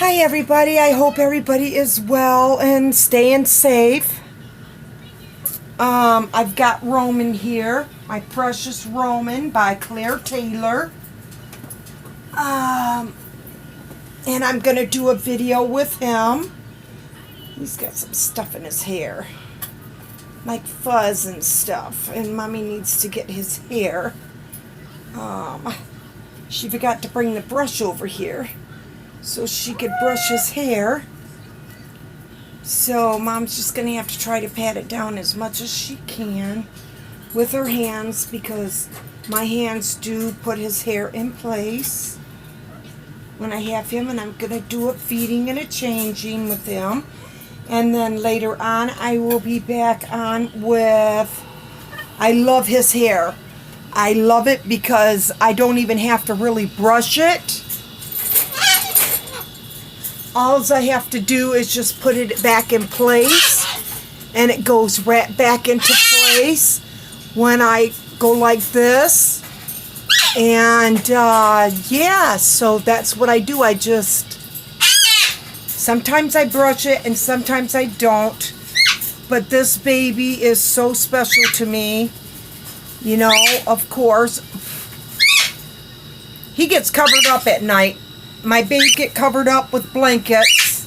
Hi everybody, I hope everybody is well and staying safe. I've got Roman here, my precious Roman by Claire Taylor. And I'm going to do a video with him. He's got some stuff in his hair, like fuzz and stuff, and Mommy needs to get his hair. She forgot to bring the brush over here so she could brush his hair. So Mom's just going to have to try to pat it down as much as she can with her hands, because my hands do put his hair in place when I have him, and I'm going to do a feeding and a changing with him. And then later on I will be back on with, I love his hair. I love it because I don't even have to really brush it. All I have to do is just put it back in place, and it goes right back into place when I go like this. And yeah, so that's what I do. I just, sometimes I brush it and sometimes I don't. But this baby is so special to me. You know, of course, he gets covered up at night. My baby get covered up with blankets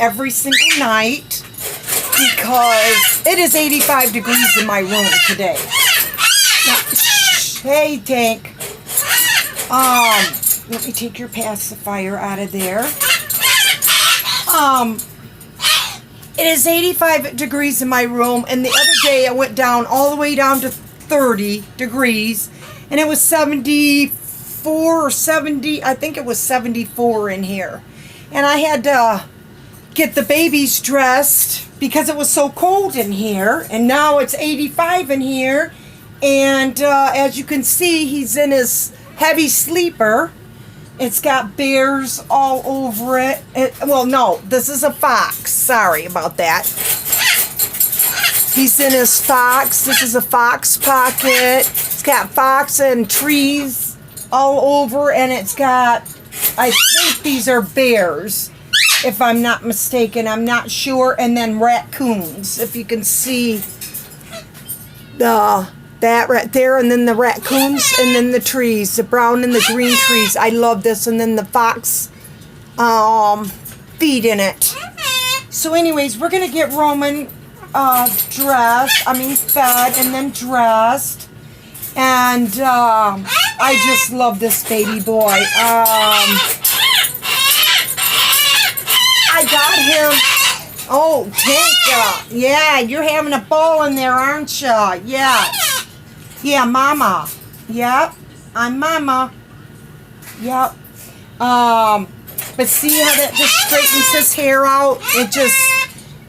every single night because it is 85 degrees in my room today. Now, hey, Tank. Let me take your pacifier out of there. It is 85 degrees in my room, and the other day I went down all the way down to 30 degrees, and it was 74 or 70, I think it was 74 in here. And I had to get the babies dressed because it was so cold in here, and now it's 85 in here. And as you can see, he's in his heavy sleeper. It's got bears all over it. Well, no, this is a fox. Sorry about that. He's in his fox. This is a fox pocket. It's got fox and trees all over, and it's got, I think these are bears, if I'm not mistaken. I'm not sure. And then raccoons, if you can see that right there, and then the raccoons, and then the trees, the brown and the green trees. I love this. And then the fox feed in it. So anyways, we're gonna get Roman fed and then dressed. And I just love this baby boy. I got him. Oh, Tank. Yeah, you're having a ball in there, aren't you? Yeah. Yeah, Mama. Yep. I'm Mama. Yep. But see how that just straightens his hair out?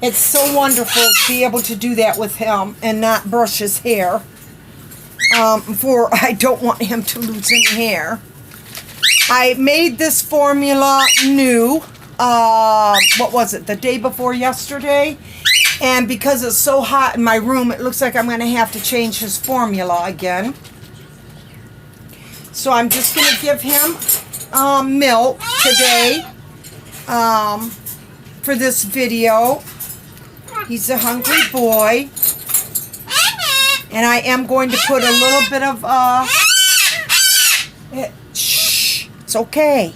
It's so wonderful to be able to do that with him and not brush his hair. For I don't want him to lose any hair. I made this formula new, what was it, the day before yesterday? And because it's so hot in my room, it looks like I'm going to have to change his formula again. So I'm just going to give him milk today for this video. He's a hungry boy. And I am going to put a little bit of, it's okay.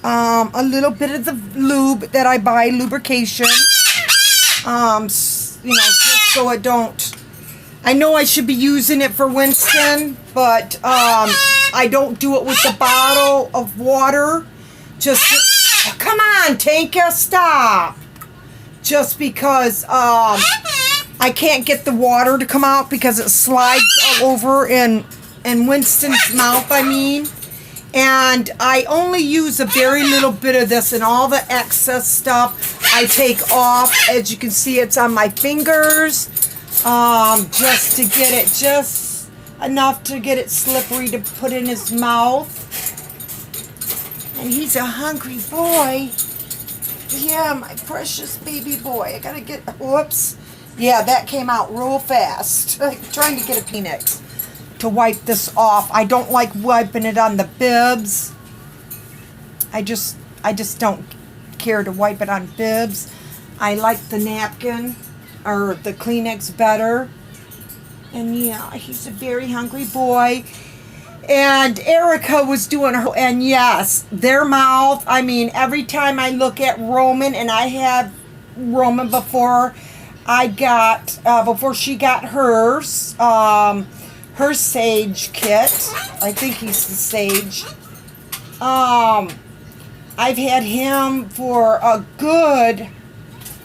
A little bit of the lube that I buy, lubrication. You know, just so it don't, I know I should be using it for Winston, but, I don't do it with the bottle of water. Just, come on, Tanka, stop. Just because, I can't get the water to come out because it slides all over in Winston's mouth, I mean. And I only use a very little bit of this, and all the excess stuff I take off. As you can see, it's on my fingers, just to get it just enough to get it slippery to put in his mouth. And he's a hungry boy. Yeah, my precious baby boy. I gotta get, whoops. Yeah, that came out real fast. I'm trying to get a Kleenex to wipe this off. I don't like wiping it on the bibs. I just don't care to wipe it on bibs. I like the napkin or the Kleenex better. And yeah, he's a very hungry boy. And Erica was doing her, and yes, their mouth, I mean, every time I look at Roman, and I have Roman before before she got hers, her Sage kit. I think he's the Sage. I've had him for a good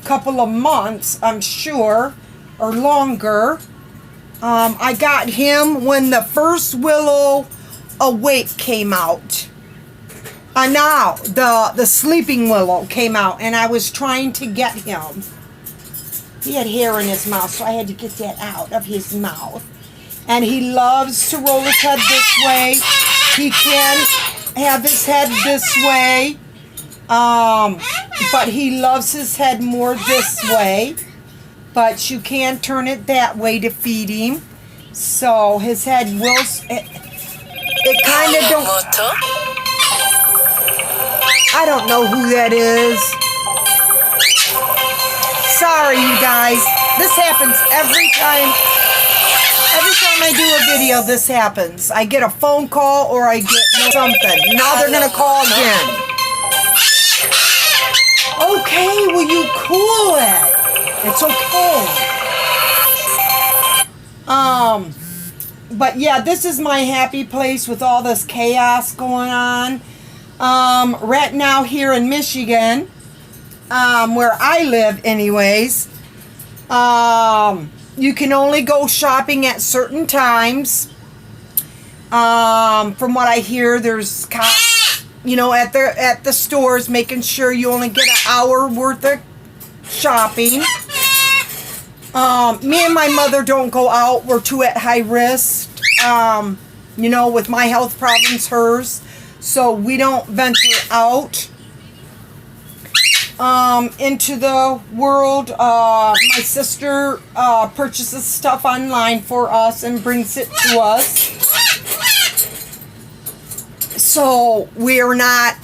couple of months, I'm sure, or longer. I got him when the first Willow Awake came out. Now, the Sleeping Willow came out, and I was trying to get him. He had hair in his mouth, so I had to get that out of his mouth. And he loves to roll his head this way. He can have his head this way, but he loves his head more this way. But you can turn it that way to feed him. So his head will... It kind of don't... I don't know who that is. Sorry, you guys. This happens every time. Every time I do a video, this happens. I get a phone call or I get something. Now they're going to call again. Okay, will you cool it? It's okay. But yeah, this is my happy place with all this chaos going on. Right now here in Michigan, where I live anyways, you can only go shopping at certain times. From what I hear, there's cops, at the stores making sure you only get an hour worth of shopping. Me and my mother don't go out. We're too at high risk. With my health problems, hers. So we don't venture out into the world. My sister purchases stuff online for us and brings it to us. So we're not,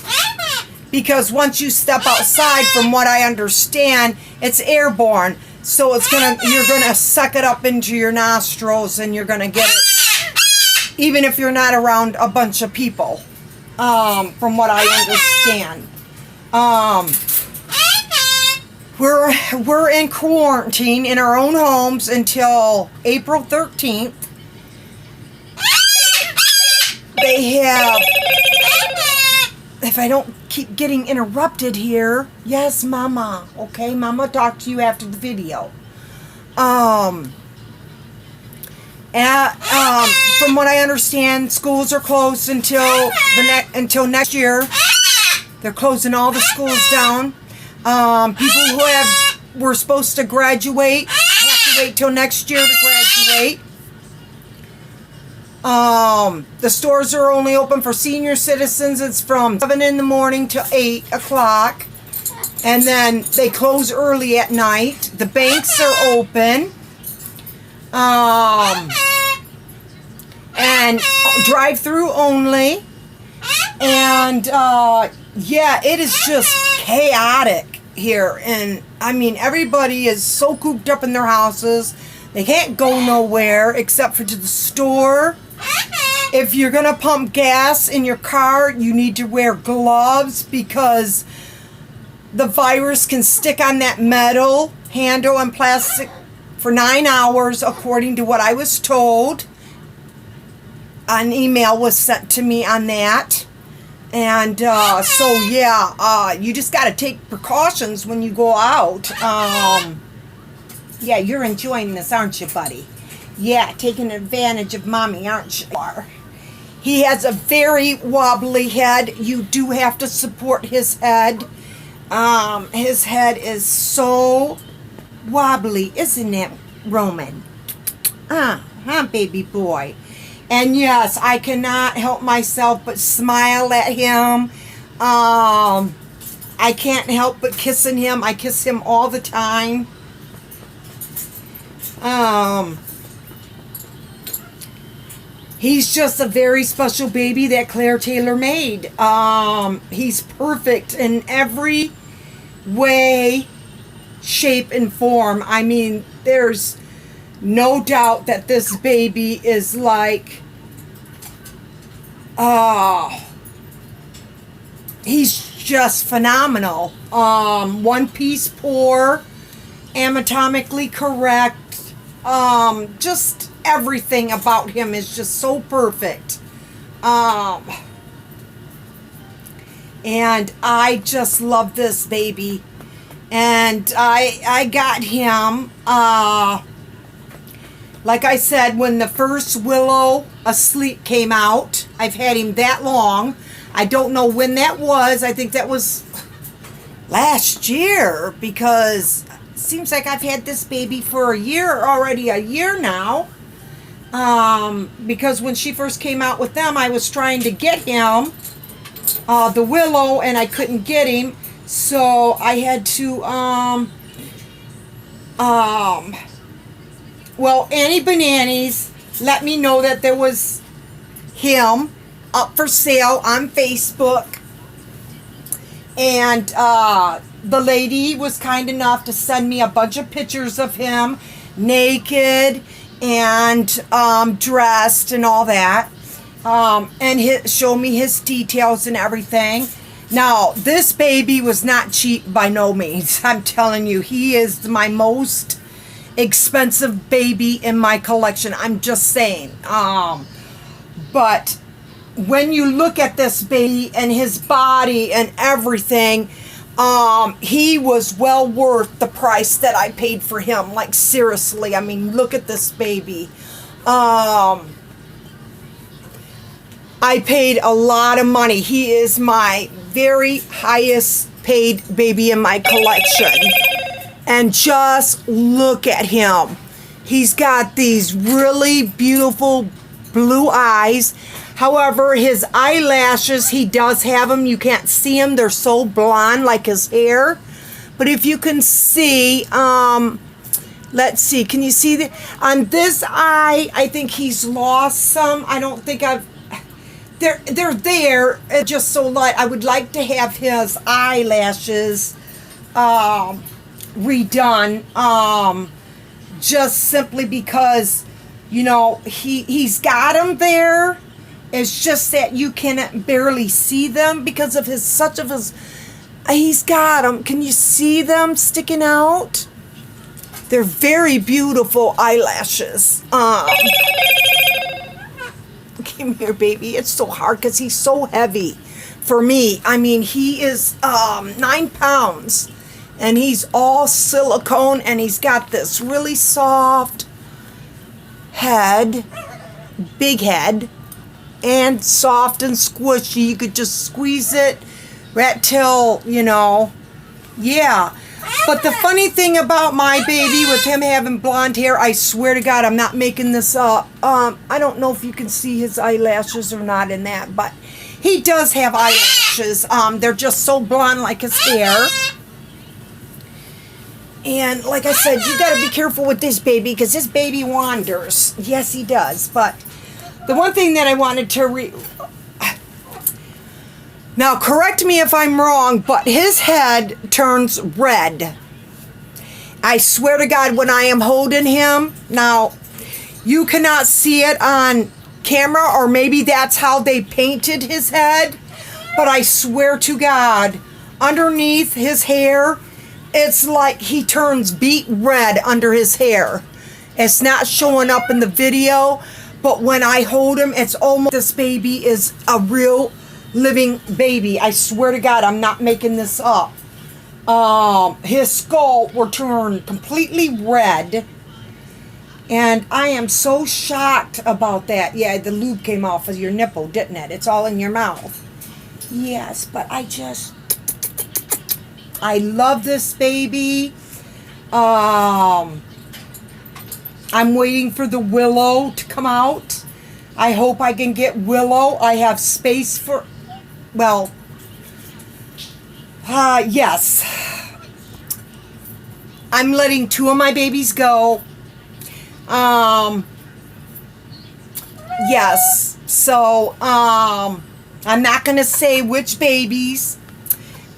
because once you step outside, from what I understand, it's airborne. So you're gonna suck it up into your nostrils, and you're gonna get it, even if you're not around a bunch of people. From what I understand, we're in quarantine in our own homes until April 13th. They have, if I don't keep getting interrupted here. Yes, Mama. Okay, Mama, talk to you after the video. From what I understand, schools are closed until next year. They're closing all the schools down. People who were supposed to graduate have to wait till next year to graduate. The stores are only open for senior citizens. It's from 7 in the morning to 8 o'clock. And then they close early at night. The banks are open. And drive-through only. And, yeah, it is just chaotic here. And, I mean, everybody is so cooped up in their houses. They can't go nowhere except for to the store. If you're going to pump gas in your car, you need to wear gloves because the virus can stick on that metal handle and plastic for 9 hours, according to what I was told. An email was sent to me on that. And so, yeah, you just got to take precautions when you go out. Yeah, you're enjoying this, aren't you, buddy? Yeah, taking advantage of Mommy, aren't you? He has a very wobbly head. You do have to support his head. His head is so wobbly, isn't it, Roman? Baby boy. And yes, I cannot help myself but smile at him. I can't help but kissing him. I kiss him all the time. He's just a very special baby that Claire Taylor made. He's perfect in every way, shape, and form. I mean, there's no doubt that this baby is like, he's just phenomenal. One piece pour, anatomically correct. Just everything about him is just so perfect. And I just love this baby. And I got him, like I said, when the first Willow Asleep came out. I've had him that long. I don't know when that was. I think that was last year, because it seems like I've had this baby for a year now. Because when she first came out with them, I was trying to get him, the Willow, and I couldn't get him. So I had to, well, Annie Bananas let me know that there was him up for sale on Facebook. And the lady was kind enough to send me a bunch of pictures of him naked and dressed and all that. And show me his details and everything. Now, this baby was not cheap by no means. I'm telling you, he is my most expensive baby in my collection. I'm just saying. But when you look at this baby and his body and everything, he was well worth the price that I paid for him. Like, seriously, I mean, look at this baby. I paid a lot of money. He is my very highest paid baby in my collection. And just look at him. He's got these really beautiful blue eyes. However, his eyelashes, he does have them. You can't see them. They're so blonde like his hair. But if you can see, let's see. Can you see on this eye, I think he's lost some. I don't think they're there. It's just so light. I would like to have his eyelashes redone, just simply because, you know, he's got them there. It's just that you can barely see them because of he's got them. Can you see them sticking out? They're very beautiful eyelashes. Come here, baby. It's so hard because he's so heavy for me. I mean, he is 9 pounds, and he's all silicone, and he's got this really soft head, big head, and soft and squishy. You could just squeeze it right till, you know, yeah. But the funny thing about my baby, with him having blonde hair, I swear to God, I'm not making this up. I don't know if you can see his eyelashes or not in that, but he does have eyelashes. They're just so blonde like his hair. And like I said, you got to be careful with this baby because this baby wanders. Yes, he does. But the one thing that I wanted to now, correct me if I'm wrong, but his head turns red. I swear to God, when I am holding him, now, you cannot see it on camera, or maybe that's how they painted his head, but I swear to God, underneath his hair, it's like he turns beet red under his hair. It's not showing up in the video, but when I hold him, it's almost, this baby is a real living baby. I swear to God, I'm not making this up. His skull will turn completely red, and I am so shocked about that. Yeah, the lube came off of your nipple, didn't it? It's all in your mouth. Yes, but I love this baby. I'm waiting for the Willow to come out. I hope I can get Willow. I have space for, well, yes. I'm letting 2 of my babies go. Yes. So, I'm not going to say which babies.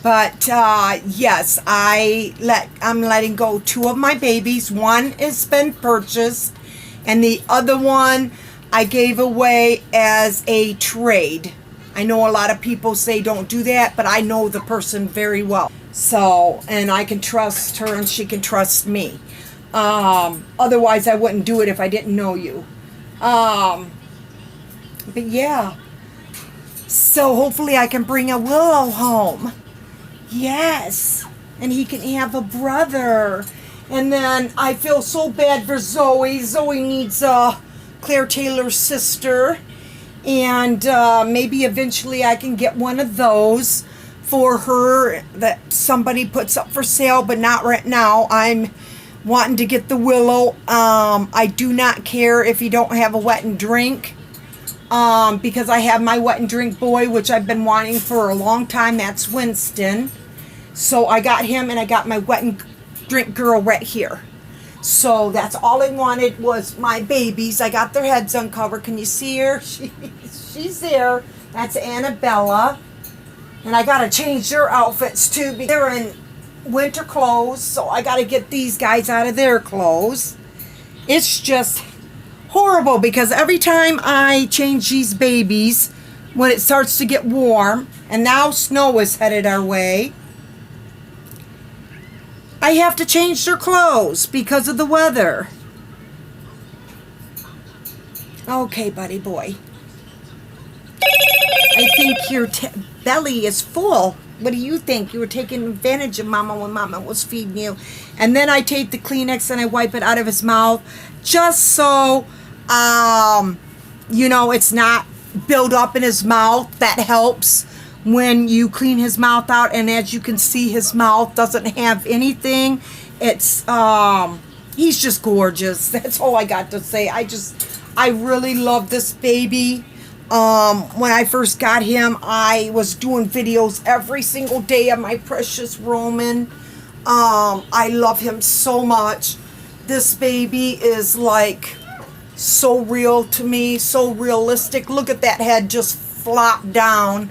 But yes, I'm letting go 2 of my babies. One has been purchased, and the other one I gave away as a trade. I know a lot of people say don't do that, but I know the person very well. So, and I can trust her and she can trust me. Otherwise, I wouldn't do it if I didn't know you. But yeah. So hopefully I can bring a Willow home. Yes. And he can have a brother. And then I feel so bad for Zoe. Zoe needs Claire Taylor's sister. And maybe eventually I can get one of those for her that somebody puts up for sale, but not right now. I'm wanting to get the Willow. I do not care if you don't have a wet and drink. Because I have my wet and drink boy, which I've been wanting for a long time. That's Winston. So I got him, and I got my wet and drink girl right here. So that's all I wanted was my babies. I got their heads uncovered. Can you see her? She's there. That's Annabella. And I got to change their outfits too, because they're in winter clothes. So I got to get these guys out of their clothes. It's just horrible because every time I change these babies, when it starts to get warm, and now snow is headed our way, I have to change their clothes because of the weather. Okay, buddy boy. I think your belly is full. What do you think? You were taking advantage of Mama when Mama was feeding you. And then I take the Kleenex and I wipe it out of his mouth just so, it's not build up in his mouth. That helps when you clean his mouth out. And as you can see, his mouth doesn't have anything. It's, he's just gorgeous. That's all I got to say. I really love this baby. When I first got him, I was doing videos every single day of my precious Roman. I love him so much. This baby is like so real to me, so realistic. Look at that head just flop down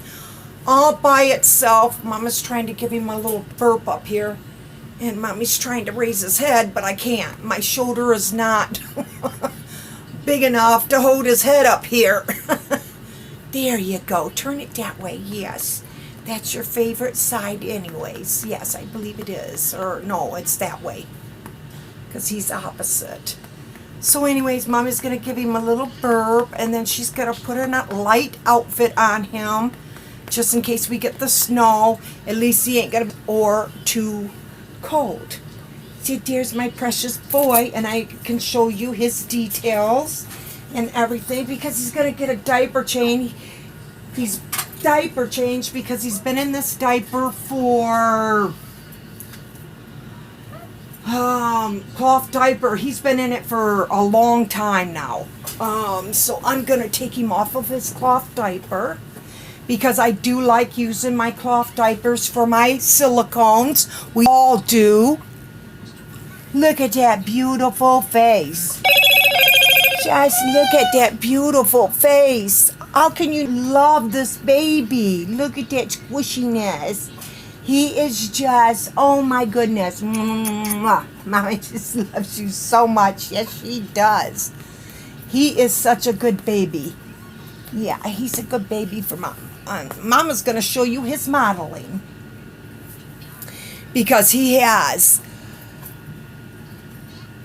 all by itself. Mama's trying to give him a little burp up here, and Mommy's trying to raise his head, but I can't. My shoulder is not big enough to hold his head up here. There you go. Turn it that way. Yes. That's your favorite side anyways. Yes, I believe it is. Or no, it's that way. Because he's opposite. So anyways, Mommy's going to give him a little burp. And then she's going to put a light outfit on him. Just in case we get the snow. At least he ain't going to be or too cold. See, there's my precious boy. And I can show you his details and everything, because he's going to get a diaper change. He's diaper changed because he's been in this diaper for cloth diaper. He's been in it for a long time now. So I'm going to take him off of his cloth diaper because I do like using my cloth diapers for my silicones. We all do. Look at that beautiful face. Just look at that beautiful face. How can you love this baby? Look at that squishiness. He is just, oh my goodness. Mwah. Mommy just loves you so much. Yes, she does. He is such a good baby. Yeah, he's a good baby for Mom. Mama's going to show you his modeling. Because he has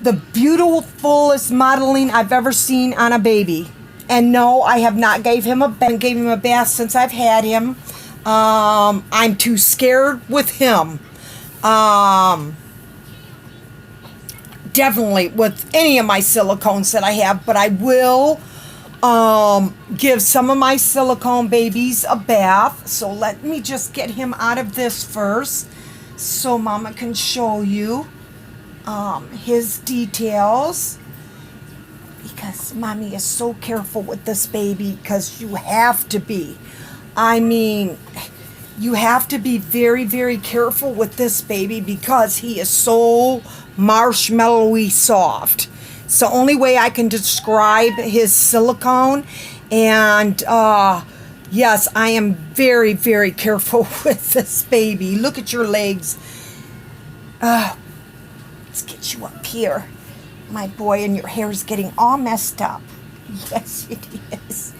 the beautifulest modeling I've ever seen on a baby. And no, I have not gave him a bath since I've had him. I'm too scared with him. Definitely with any of my silicones that I have, but I will give some of my silicone babies a bath. So let me just get him out of this first so Mama can show you his details, because Mommy is so careful with this baby, because you have to be. I mean, you have to be very, very careful with this baby because he is so marshmallowy soft. It's the only way I can describe his silicone. And Yes, I am very, very careful with this baby. Look at your legs. Let's get you up here, my boy, and your hair is getting all messed up. Yes, it is.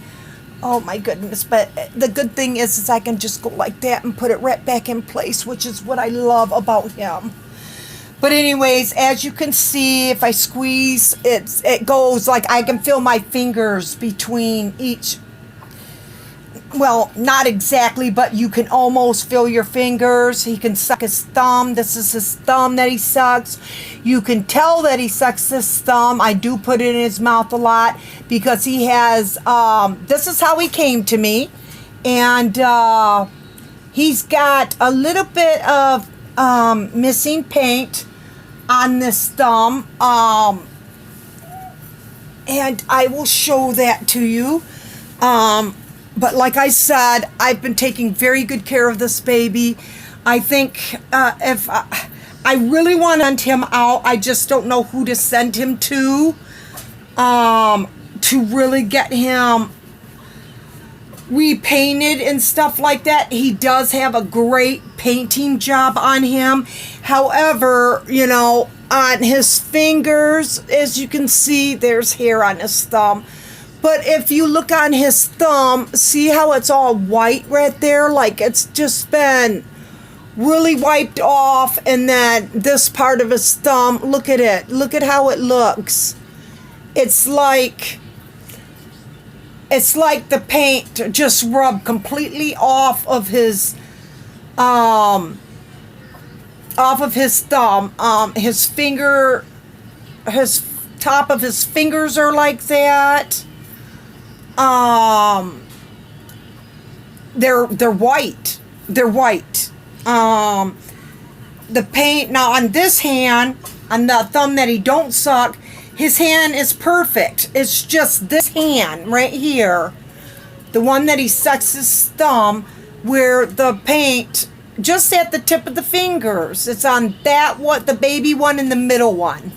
Oh my goodness. But the good thing is I can just go like that and put it right back in place, which is what I love about him. But anyways, as you can see, if I squeeze, it goes like I can feel my fingers between each. Well, not exactly, but you can almost feel your fingers. He can suck his thumb. This is his thumb that he sucks. You can tell that he sucks his thumb. I do put it in his mouth a lot because he has, this is how he came to me. And he's got a little bit of missing paint on this thumb. And I will show that to you. But like I said, I've been taking very good care of this baby. I think if I really want to send him out, I just don't know who to send him to really get him repainted and stuff like that. He does have a great painting job on him. However, you know, on his fingers, as you can see, there's hair on his thumb. But if you look on his thumb, see how it's all white right there? Like it's just been really wiped off. And then this part of his thumb, look at it. Look at how it looks. It's like the paint just rubbed completely off of his thumb. His finger, his top of his fingers are like that. They're white. They're white. The paint now on this hand, on the thumb that he don't suck, his hand is perfect. It's just this hand right here, the one that he sucks his thumb, where the paint just at the tip of the fingers. It's on that one, the baby one, and the middle one.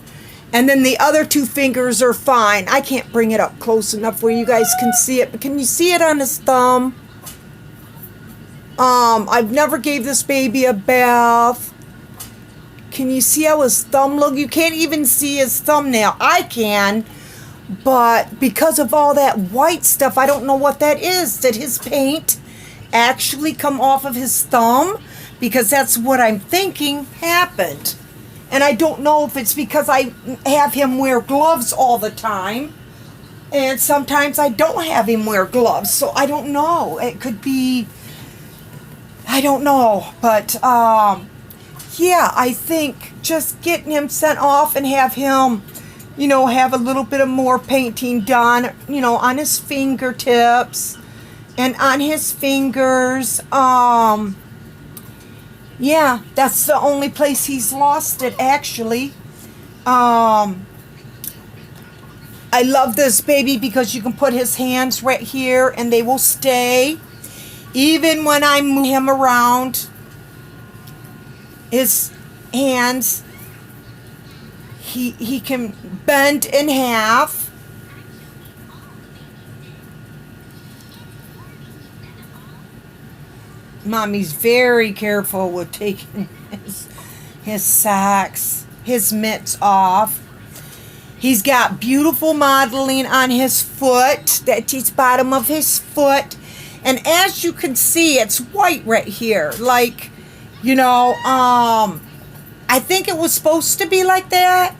And then the other two fingers are fine. I can't bring it up close enough where you guys can see it. But can you see it on his thumb? I've never gave this baby a bath. Can you see how his thumb look? You can't even see his thumbnail. I can. But because of all that white stuff, I don't know what that is. Did his paint actually come off of his thumb? Because that's what I'm thinking happened. And I don't know if it's because I have him wear gloves all the time. And sometimes I don't have him wear gloves. So I don't know. It could be, I don't know. But, yeah, I think just getting him sent off and have him, you know, have a little bit of more painting done, you know, on his fingertips and on his fingers. Yeah, that's the only place he's lost it, actually. I love this baby because you can put his hands right here and they will stay. Even when I move him around, his hands, he can bend in half. Mommy's very careful with taking his socks, his mitts off. He's got beautiful modeling on his foot. That's his bottom of his foot. And as you can see, it's white right here. Like, you know, I think it was supposed to be like that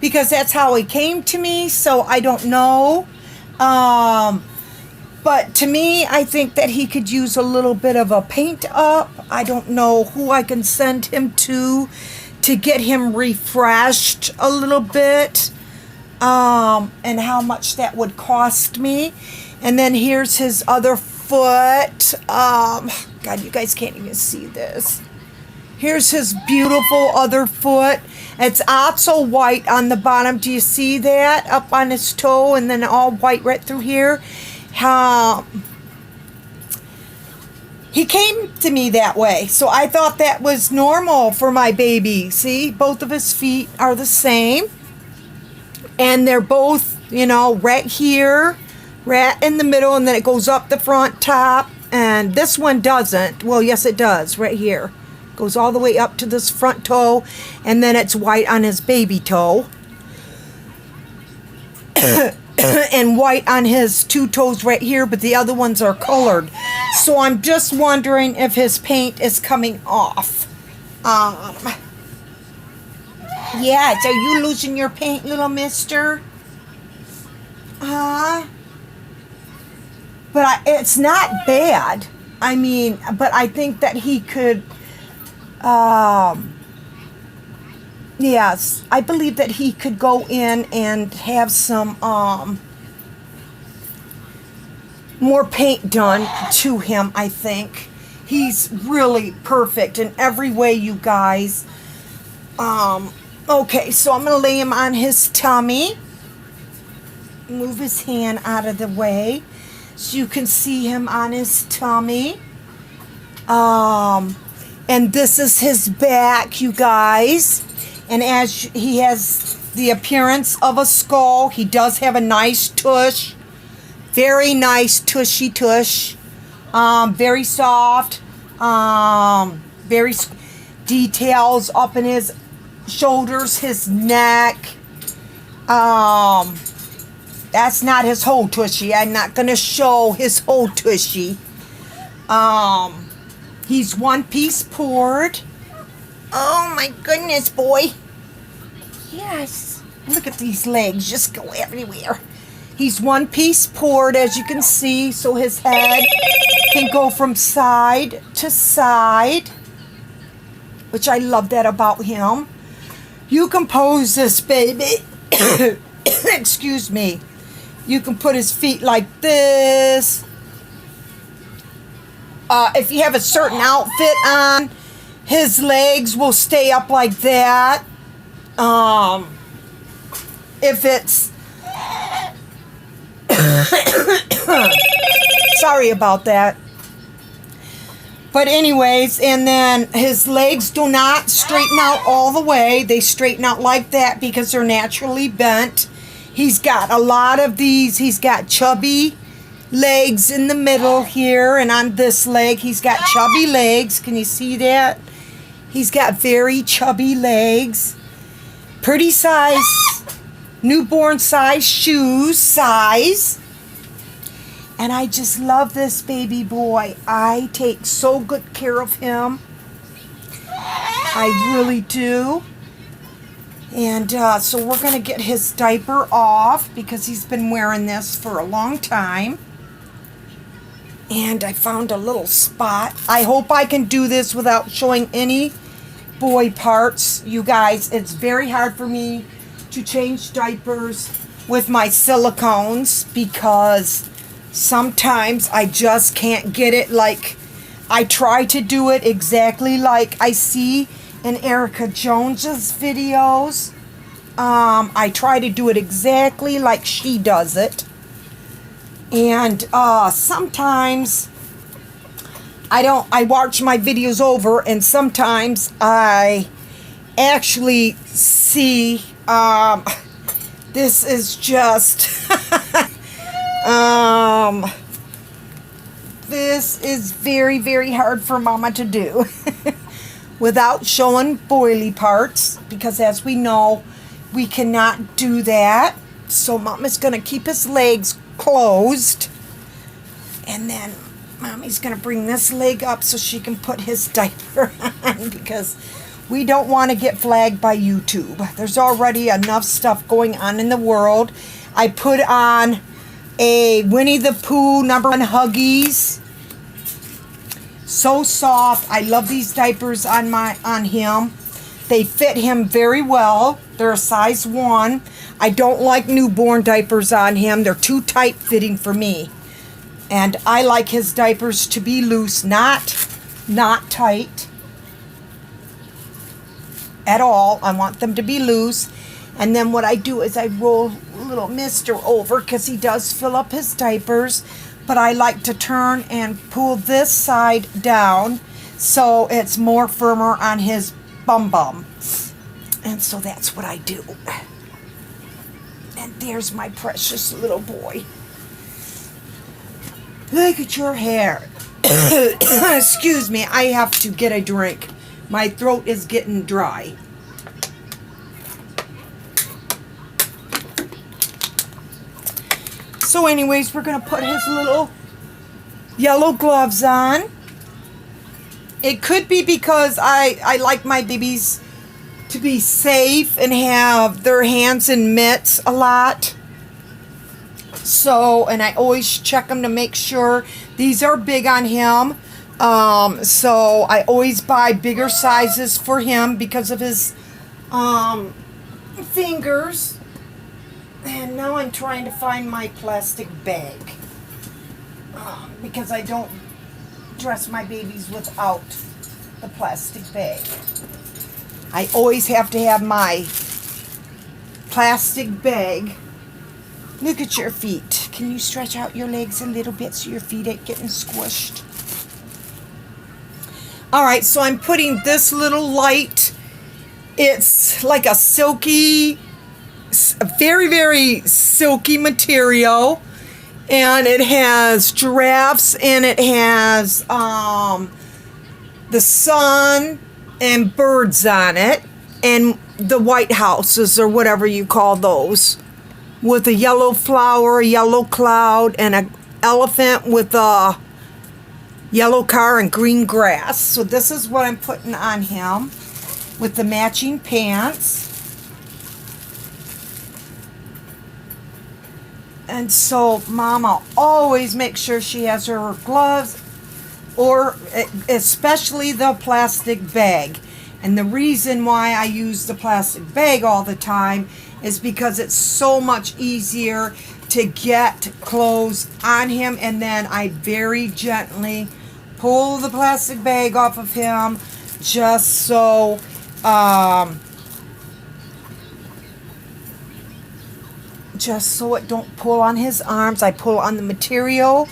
because that's how he came to me. So I don't know. But to me, I think that he could use a little bit of a paint up. I don't know who I can send him to get him refreshed a little bit. And how much that would cost me. And then here's his other foot. God, you guys can't even see this. Here's his beautiful other foot. It's also white on the bottom. Do you see that? Up on his toe and then all white right through here. He came to me that way, so I thought that was normal for my baby. See, both of his feet are the same, and they're both, you know, right here. right in the middle, and then it goes up the front top. And this one doesn't. Well, yes, it does. Right here. Goes all the way up to this front toe, and then it's white on his baby toe. And white on his 2 toes right here, but the other ones are colored. So I'm just wondering if his paint is coming off. Yes, are you losing your paint, little mister? But it's not bad. I mean, but I think that he could, yes, I believe that he could go in and have some, more paint done to him, I think. He's really perfect in every way, you guys. Okay, so I'm going to lay him on his tummy. Move his hand out of the way so you can see him on his tummy. And this is his back, you guys. And as he has the appearance of a skull, he does have a nice tush. Very nice tushy tush. Very soft. Very details up in his shoulders, his neck. That's not his whole tushy. I'm not going to show his whole tushy. He's one-piece poured. Oh my goodness, boy. Yes. Look at these legs. Just go everywhere. He's one-piece poured, as you can see, so his head can go from side to side, which I love that about him. You can pose this baby. Excuse me. You can put his feet like this. If you have a certain outfit on, his legs will stay up like that. If it's... Sorry about that. But anyways, and then his legs do not straighten out all the way. They straighten out like that because they're naturally bent. He's got a lot of these. He's got chubby legs in the middle here, and on this leg he's got chubby legs. Can you see that? He's got very chubby legs. Pretty size, newborn size shoes size. And I just love this baby boy. I take so good care of him. I really do. And so we're going to get his diaper off because he's been wearing this for a long time. And I found a little spot. I hope I can do this without showing any boy parts. You guys, it's very hard for me to change diapers with my silicones because sometimes I just can't get it like I try to do it exactly like I see in Erica Jones's videos. I try to do it exactly like she does it. And sometimes I watch my videos over, and sometimes I actually see this is just this is very, very hard for Mama to do without showing boily parts, because as we know, we cannot do that. So Mama's going to keep his legs closed, and then Mommy's going to bring this leg up so she can put his diaper on, because we don't want to get flagged by YouTube. There's already enough stuff going on in the world. I put on a Winnie the Pooh #1 Huggies. So soft. I love these diapers on him. They fit him very well. They're a size 1. I don't like newborn diapers on him. They're too tight fitting for me. And I like his diapers to be loose, not tight at all. I want them to be loose. And then what I do is I roll little mister over, because he does fill up his diapers. But I like to turn and pull this side down so it's more firmer on his bum. And so that's what I do. And there's my precious little boy. Look at your hair. Excuse me, I have to get a drink. My throat is getting dry. So anyways, we're going to put his little yellow gloves on. It could be because I like my babies to be safe and have their hands in mitts a lot. So, and I always check them to make sure. These are big on him. So I always buy bigger sizes for him because of his fingers. And now I'm trying to find my plastic bag. Because I don't dress my babies without the plastic bag. I always have to have my plastic bag. Look at your feet. Can you stretch out your legs a little bit so your feet ain't getting squished? Alright, so I'm putting this little light. It's like a silky, very, very silky material. And it has giraffes and it has the sun and birds on it. And the White Houses or whatever you call those. With a yellow flower, a yellow cloud, and an elephant with a yellow car and green grass. So this is what I'm putting on him with the matching pants. And so Mama always makes sure she has her gloves, or especially the plastic bag. And the reason why I use the plastic bag all the time is because it's so much easier to get clothes on him, and then I very gently pull the plastic bag off of him just so it don't pull on his arms. I pull on the material,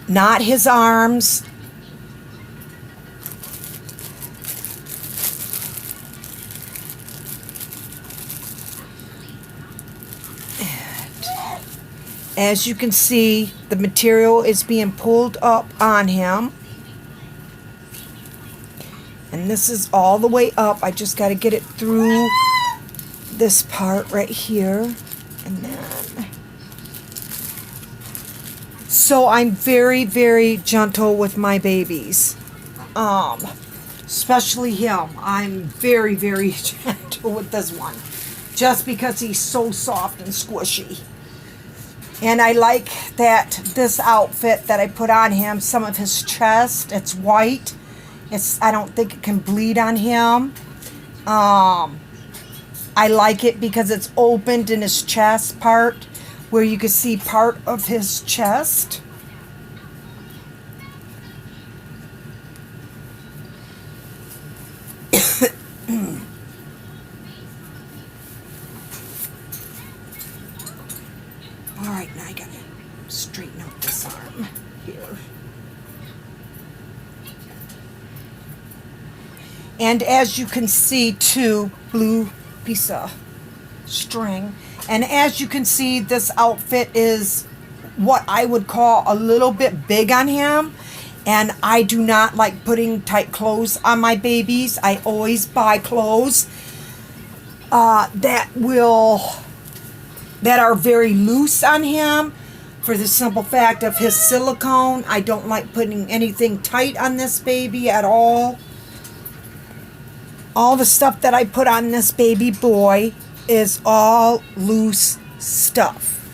not his arms. As you can see, the material is being pulled up on him. And this is all the way up. I just got to get it through this part right here. And then... So I'm very, very gentle with my babies. Especially him. I'm very, very gentle with this one. Just because he's so soft and squishy. And I like that this outfit that I put on him, some of his chest, it's white. I don't think it can bleed on him. I like it because it's opened in his chest part, where you can see part of his chest. Alright, now I gotta straighten out this arm here. And as you can see, too, blue piece of string. And as you can see, this outfit is what I would call a little bit big on him. And I do not like putting tight clothes on my babies. I always buy clothes that are very loose on him, for the simple fact of his silicone. I don't like putting anything tight on this baby at all. All the stuff that I put on this baby boy is all loose stuff.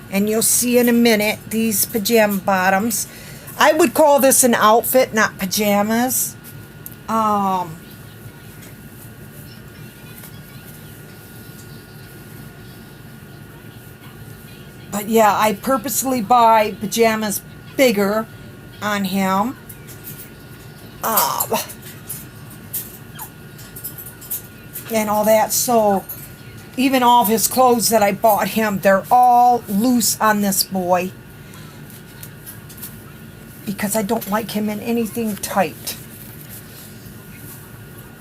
And you'll see in a minute these pajama bottoms. I would call this an outfit, not pajamas. But yeah, I purposely buy pajamas bigger on him. And all that. So even all of his clothes that I bought him, they're all loose on this boy. Because I don't like him in anything tight.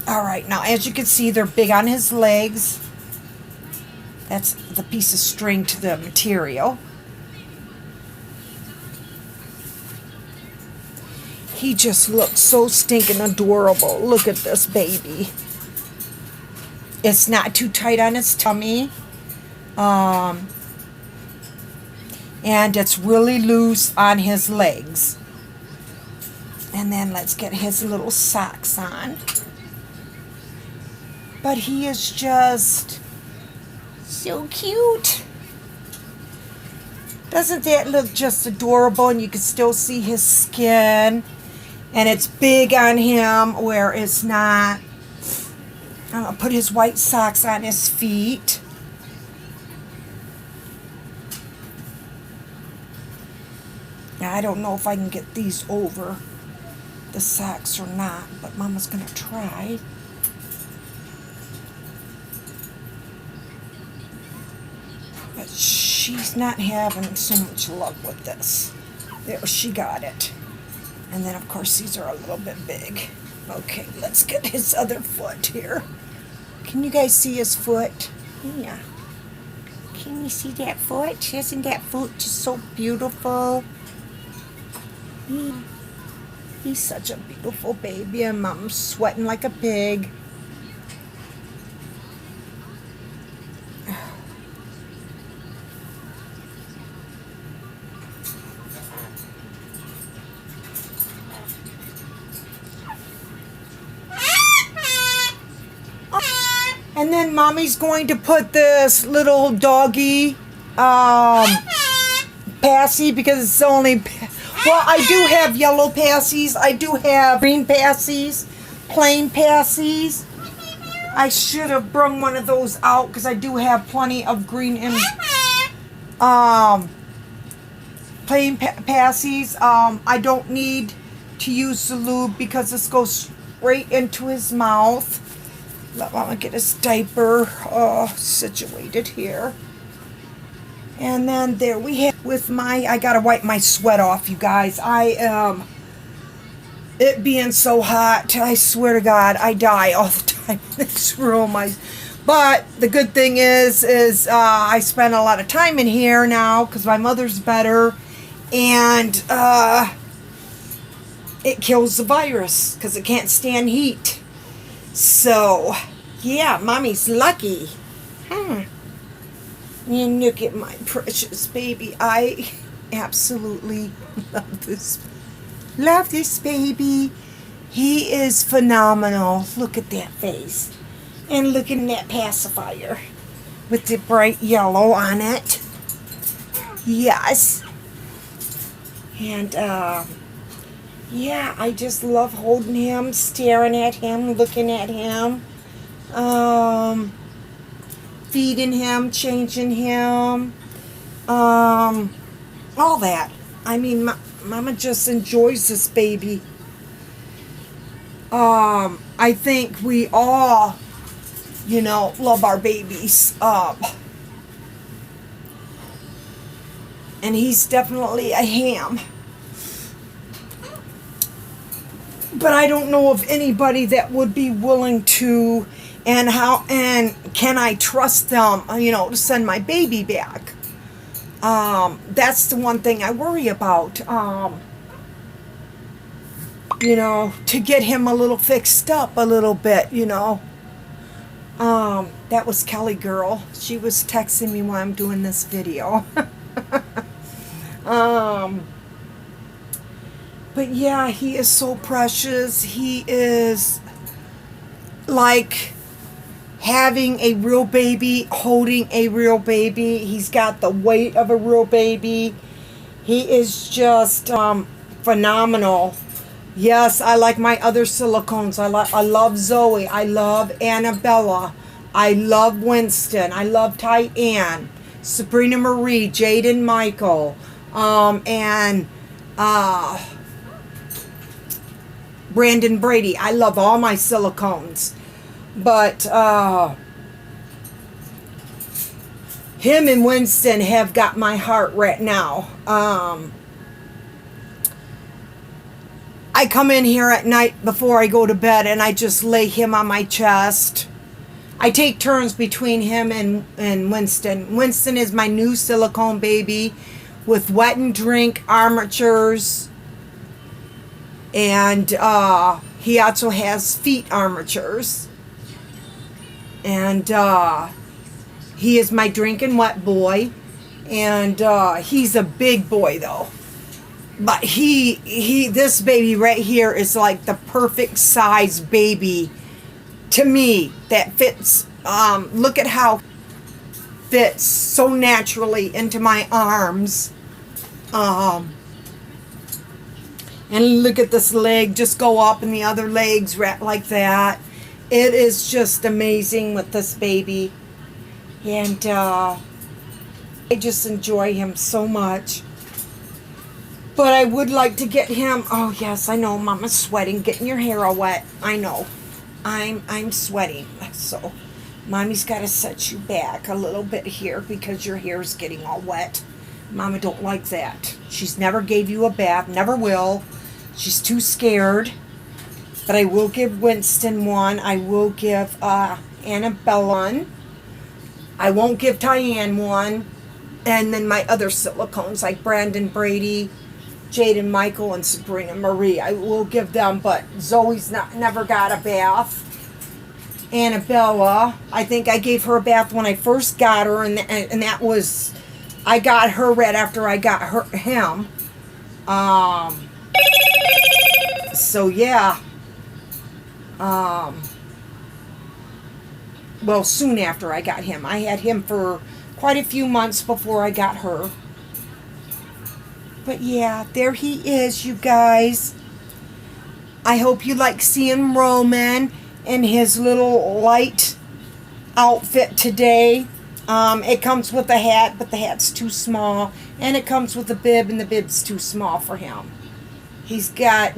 Alright, now as you can see, they're big on his legs. That's the piece of string to the material. he just looks so stinking adorable. Look at this baby. It's not too tight on his tummy. And it's really loose on his legs. And then let's get his little socks on. But he is just so cute. Doesn't that look just adorable? And you can still see his skin. And it's big on him where it's not. I'm going to put his white socks on his feet. Now, I don't know if I can get these over the socks or not, but Mama's going to try. But she's not having so much luck with this. There, she got it. And then, of course, these are a little bit big. Okay, let's get his other foot here. Can you guys see his foot? Yeah. Can you see that foot? Isn't that foot just so beautiful? Yeah. He's such a beautiful baby, and Mom's sweating like a pig. And then Mommy's going to put this little doggy passy, because it's only... Well, I do have yellow passies. I do have green passies, plain passies. I should have brung one of those out because I do have plenty of green and plain passies. I don't need to use the lube because this goes straight into his mouth. Let Mama get his diaper situated here. And then there we have with my, I gotta wipe my sweat off, you guys. I am, it being so hot, I swear to God, I die all the time in this room. But the good thing is I spend a lot of time in here now because my mother's better. And it kills the virus because it can't stand heat. So, yeah, Mommy's lucky. And look at my precious baby. I absolutely love this. Love this baby. He is phenomenal. Look at that face. And look at that pacifier with the bright yellow on it. Yes. And, yeah, I just love holding him, staring at him, looking at him. Feeding him, changing him, all that. I mean, Mama just enjoys this baby. I think we all, you know, love our babies. And he's definitely a ham. But I don't know of anybody that would be willing to, and can I trust them, you know, to send my baby back? That's the one thing I worry about. You know, to get him a little fixed up a little bit, you know. That was Kelly girl. She was texting me while I'm doing this video. But yeah, he is so precious. He is like having a real baby, holding a real baby. He's got the weight of a real baby. He is just phenomenal. Yes, I like my other silicones. I love Zoe. I love Annabella. I love Winston. I love Tyann, Sabrina Marie, Jaden Michael, and Brandon Brady. I love all my silicones. But him and Winston have got my heart right now. I come in here at night before I go to bed and I just lay him on my chest. I take turns between him and Winston. Winston is my new silicone baby with wet and drink armatures. And he also has feet armatures. And he is my drinking wet boy. And he's a big boy though. But this baby right here is like the perfect size baby to me that fits. Look at how fits so naturally into my arms. And look at this leg just go up and the other legs like that. It is just amazing with this baby. And I just enjoy him so much. But I would like to get him. Oh yes, I know, Mama's sweating, getting your hair all wet. I know. I'm sweating. So Mommy's got to set you back a little bit here because your hair's getting all wet. Mama don't like that. She's never gave you a bath, never will. She's too scared. But I will give Winston one. I will give Annabelle one. I won't give Tyann one. And then my other silicones like Brandon Brady, Jaden Michael, and Sabrina Marie. I will give them, but Zoe's never got a bath. Annabella, I think I gave her a bath when I first got her, and that was, I got her right after I got him. So yeah. Well, soon after I got him. I had him for quite a few months before I got her. But yeah, there he is, you guys. I hope you like seeing Roman in his little light outfit today. It comes with a hat, but the hat's too small. And it comes with a bib, and the bib's too small for him. He's got,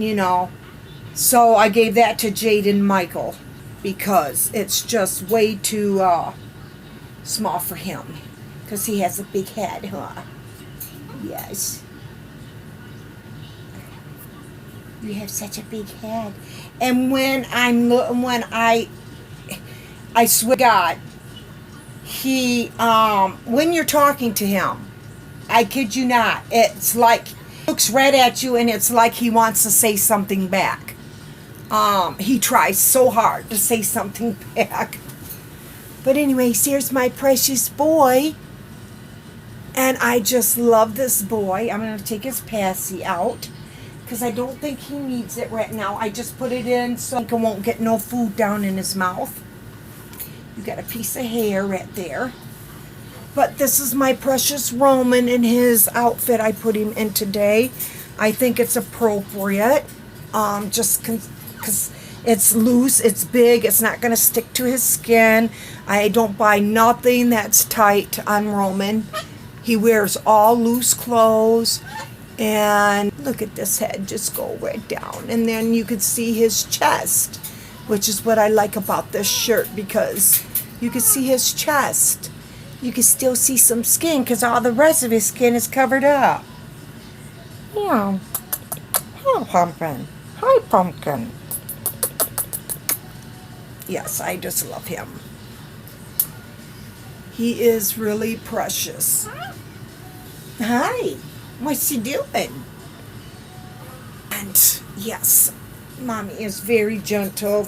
so I gave that to Jaden Michael because it's just way too small for him. Because he has a big head, huh? Yes. You have such a big head. And when I swear to God, he, when you're talking to him, I kid you not, it's like, he looks right at you and it's like he wants to say something back. He tries so hard to say something back. But anyways, here's my precious boy. And I just love this boy. I'm going to take his passy out because I don't think he needs it right now. I just put it in so he won't get no food down in his mouth. You got a piece of hair right there. But this is my precious Roman in his outfit I put him in today. I think it's appropriate. Just because it's loose, it's big, it's not going to stick to his skin. I don't buy nothing that's tight on Roman. He wears all loose clothes. And look at this head just go right down. And then you could see his chest, which is what I like about this shirt because you can see his chest. You can still see some skin because all the rest of his skin is covered up. Yeah. Hi, Pumpkin. Hi, Pumpkin. Yes, I just love him. He is really precious. Hi. What's he doing? And yes, Mommy is very gentle.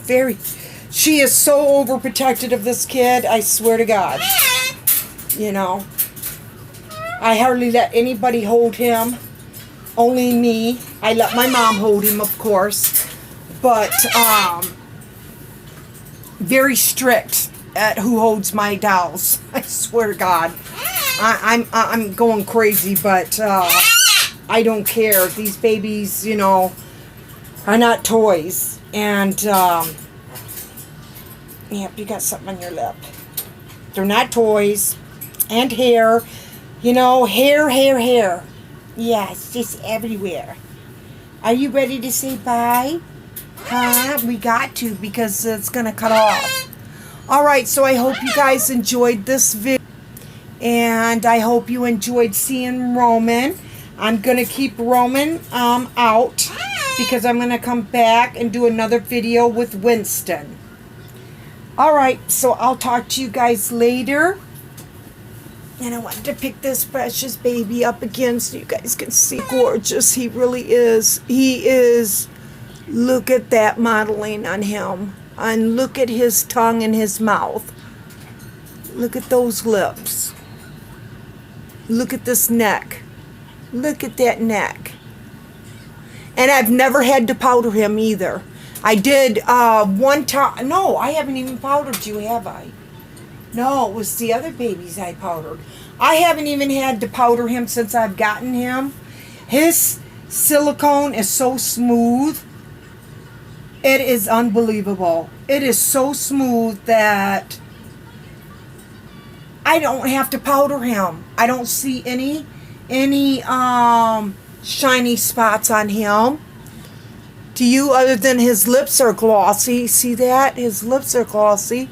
She is so overprotective of this kid. I swear to God. I hardly let anybody hold him. Only me. I let my mom hold him, of course. But, very strict at who holds my dolls. I swear to God. I'm going crazy, but, I don't care. These babies, are not toys. And, yep, you got something on your lip. They're not toys. And hair. Hair. Yes, just everywhere. Are you ready to say bye? Huh? We got to because it's going to cut off. Alright, so I hope you guys enjoyed this video. And I hope you enjoyed seeing Roman. I'm going to keep Roman out because I'm going to come back and do another video with Winston. Alright, so I'll talk to you guys later. And I wanted to pick this precious baby up again so you guys can see how gorgeous he really is. He is Look at that modeling on him. And look at his tongue and his mouth. Look at those lips. Look at this neck. Look at that neck. And I've never had to powder him either. I did one time. No, I haven't even powdered you, have I? No, it was the other babies I powdered. I haven't even had to powder him since I've gotten him. His silicone is so smooth. It is unbelievable. It is so smooth that I don't have to powder him. I don't see any shiny spots on him. To you, other than his lips are glossy. See that? His lips are glossy.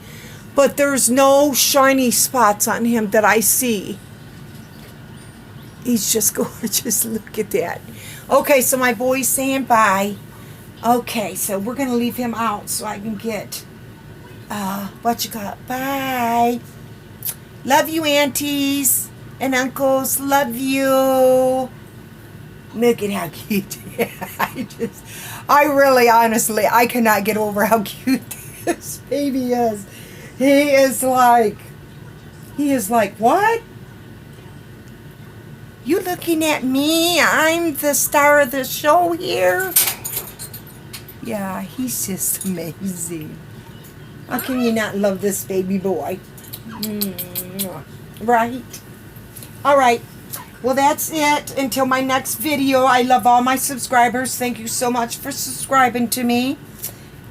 But there's no shiny spots on him that I see. He's just gorgeous. Look at that. Okay, so my boy's saying bye. Okay, so we're going to leave him out so I can get, what you got? Bye. Love you, aunties and uncles. Love you. Look at how cute. I really, honestly, I cannot get over how cute this baby is. He is like, what? You looking at me? I'm the star of the show here. Yeah, he's just amazing. How can you not love this baby boy? Right? All right. Well, that's it. Until my next video, I love all my subscribers. Thank you so much for subscribing to me.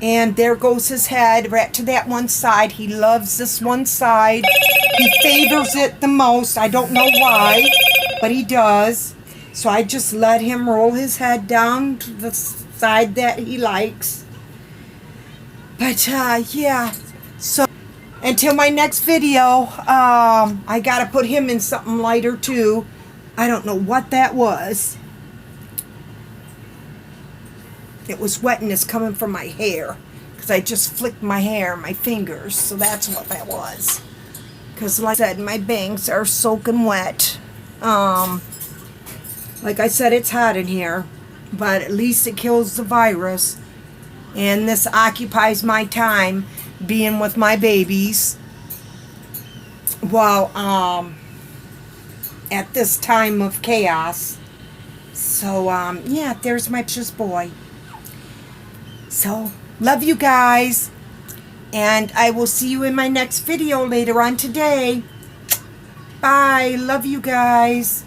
And there goes his head right to that one side. He loves this one side. He favors it the most. I don't know why, but he does. So I just let him roll his head down to the side that he likes. But, yeah. So, until my next video, I got to put him in something lighter, too. I don't know what that was. It was wetness coming from my hair. Because I just flicked my hair, my fingers. So that's what that was. Because like I said, my bangs are soaking wet. Like I said, it's hot in here. But at least it kills the virus. And this occupies my time being with my babies. While, at this time of chaos. So, yeah, there's my precious boy. So, love you guys. And I will see you in my next video later on today. Bye. Love you guys.